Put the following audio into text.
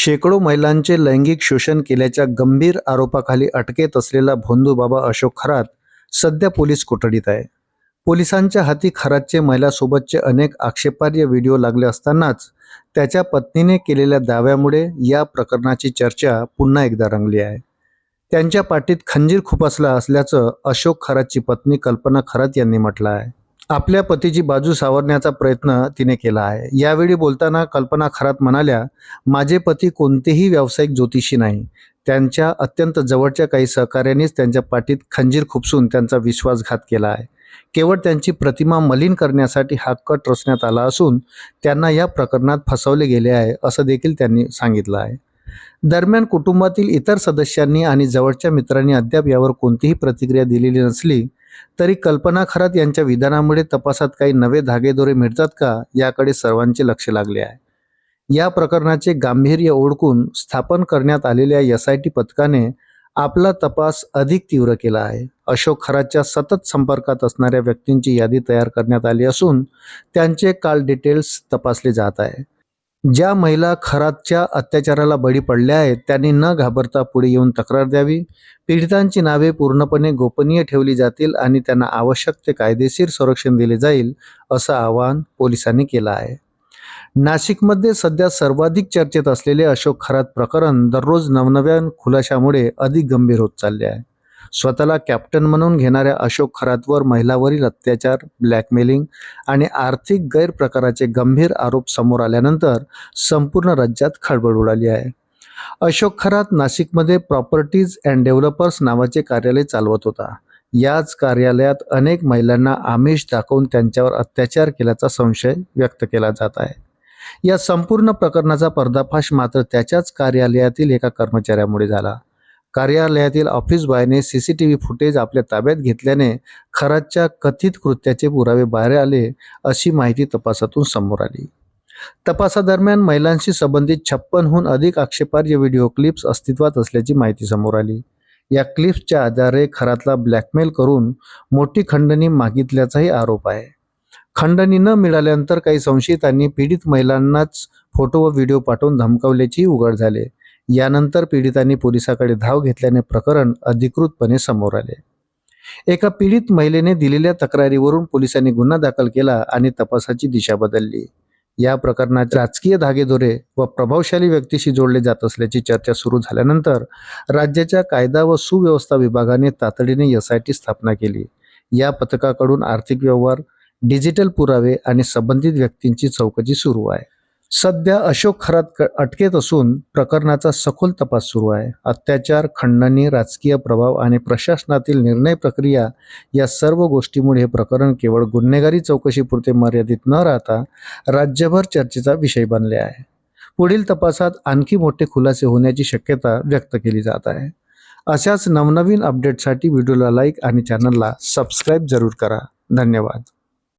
शेकडो महिलांचे लैंगिक शोषण केल्याच्या गंभीर आरोपाखाली अटकेत असलेला भोंदूबाबा अशोक खरात सध्या पोलीस कोठडीत आहे. पोलिसांच्या हाती खरातचे महिलांसोबतचे अनेक आक्षेपार्ह व्हिडिओ लागले असतानाच त्याच्या पत्नीने केलेल्या दाव्यामुळे या प्रकरणाची चर्चा पुन्हा एकदा रंगली आहे. त्यांच्या पाठीत खंजीर खुपसला असल्याचं अशोक खरातची पत्नी कल्पना खरात यांनी म्हटलं आहे. आपल्या पतीची बाजू सावरण्याचा प्रयत्न तिने केला आहे. यावेळी बोलताना कल्पना खरात म्हणाल्या, माझे पती कोणतेही व्यावसायिक ज्योतिषी नाही. त्यांच्या अत्यंत जवळच्या काही सहकार्यांनीच त्यांच्या पाठीत खंजीर खुपसून त्यांचा विश्वासघात केला आहे. केवळ त्यांची प्रतिमा मलिन करण्यासाठी हा कट रचण्यात आला असून त्यांना या प्रकरणात फसवले गेले आहे असं देखील त्यांनी सांगितलं आहे. दरम्यान कुटुंबातील इतर सदस्यांनी आणि जवळच्या मित्रांनी अद्याप यावर कोणतीही प्रतिक्रिया दिलेली नसली तरी कल्पना खरात यांच्या विधानामुळे तपासात काही नवे धागेदोरे मिळतात का याकडे सर्वांचे लक्ष लागले आहे. या प्रकरणाचे गांभीर्य ओळखून स्थापन करण्यात आलेल्या SIT पथकाने आपला तपास अधिक तीव्र केला आहे. अशोक खरातच्या सतत संपर्कात असणाऱ्या व्यक्तींची यादी तयार करण्यात आली असून त्यांचे कॉल डिटेल्स तपासले जात आहे. ज्या महिला खरातच्या अत्याचाराला बळी पडल्या आहेत त्यांनी न घाबरता पुढे येऊन तक्रार द्यावी. पीडितांची नावे पूर्णपणे गोपनीय ठेवली जातील आणि त्यांना आवश्यक ते कायदेशीर संरक्षण दिले जाईल असं आवाहन पोलिसांनी केलं आहे. नाशिकमध्ये सध्या सर्वाधिक चर्चेत असलेले अशोक खरात प्रकरण दररोज नवनव्या खुलाशामुळे अधिक गंभीर होत चालले आहे. स्वतःला कॅप्टन म्हणून घेणाऱ्या अशोक खरातवर महिलांवरील अत्याचार, ब्लॅकमेलिंग आणि आर्थिक गैरप्रकाराचे गंभीर आरोप समोर आल्यानंतर संपूर्ण राज्यात खळबळ उडाली आहे. अशोक खरात नाशिकमध्ये प्रॉपर्टीज अँड डेव्हलपर्स नावाचे कार्यालय चालवत होता. याच कार्यालयात अनेक महिलांना आमिष दाखवून त्यांच्यावर अत्याचार केल्याचा संशय व्यक्त केला जात आहे. या संपूर्ण प्रकरणाचा पर्दाफाश मात्र त्याच्याच कार्यालयातील एका कर्मचाऱ्यामुळे झाला. कार्यालयातील ऑफिस बॉयने CCTV फुटेज आपल्या ताब्यात घेतल्याने खरातच्या कथित कृत्याचे पुरावे बाहेर आले अशी माहिती तपासातून समोर आली. तपासादरम्यान महिलांशी संबंधित 56हून अधिक आक्षेपार्ह व्हिडिओ क्लिप्स अस्तित्वात असल्याची माहिती समोर आली. या क्लिप्सच्या आधारे खरातला ब्लॅकमेल करून मोठी खंडणी मागितल्याचाही आरोप आहे. खंडणी न मिळाल्यानंतर काही संशयितांनी पीडित महिलांनाच फोटो व व्हिडिओ पाठवून धमकावल्याचेही उघड झाले. यानंतर पीडितांनी पोलिसांकडे धाव घेतल्याने प्रकरण अधिकृतपणे समोर आले. एका पीडित महिलेने दिलेल्या तक्रारीवरून पोलिसांनी गुन्हा दाखल केला आणि तपासाची दिशा बदलली. या प्रकरणात राजकीय धागेदोरे व प्रभावशाली व्यक्तीशी जोडले जात असल्याची चर्चा सुरू झाल्यानंतर राज्याच्या कायदा व सुव्यवस्था विभागाने तातडीने SIT स्थापना केली. या पथकाकडून आर्थिक व्यवहार, डिजिटल पुरावे आणि संबंधित व्यक्तींची चौकशी सुरू आहे. सध्या अशोक खरात अटकेत असून प्रकरणाचा सखोल तपास सुरू आहे. अत्याचार, खंडणी, राजकीय प्रभाव आणि प्रशासनातील निर्णय प्रक्रिया या सर्व गोष्टीमुळे हे प्रकरण केवळ गुन्हेगारी चौकशीपुरते मर्यादित न राहता राज्यभर चर्चेचा विषय बनले आहे. पुढील तपासात आणखी मोठे खुलासे होण्याची शक्यता व्यक्त केली जात आहे. अशाच नवनवीन अपडेटसाठी व्हिडिओला लाईक आणि चॅनलला सबस्क्राईब जरूर करा. धन्यवाद.